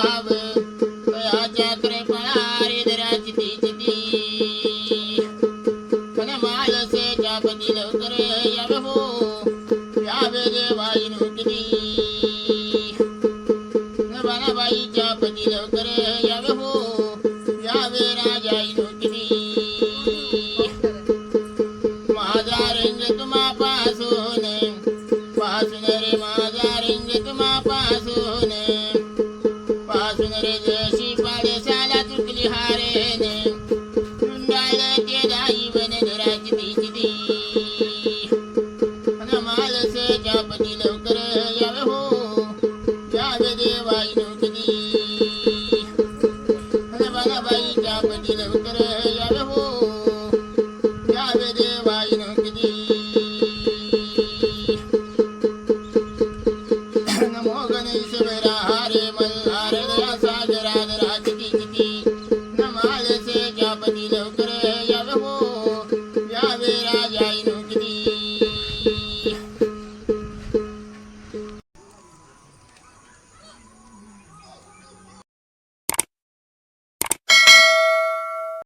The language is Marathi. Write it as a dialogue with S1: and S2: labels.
S1: भाव तयाच्या कृपारे दराची ती मालसेच्या पती लवकर यावे हो यावे देवाईनो किती बाणाबाईच्या पती लवकर यावे हो यावे राजाईनो किती माझा रंग तुम्हा पासून रे माझा रंग तुम्हा पासून रे जशी पाडसाला चुकली हारेने ते दाई बन धराची ती मालसेच्या पती लवकर यावे हो यावे देवाईनो किती बाणाबाईच्या पती लवकर यावे हो यावे देवाईनो किती नमो गणेश हरे मल्हार दयासा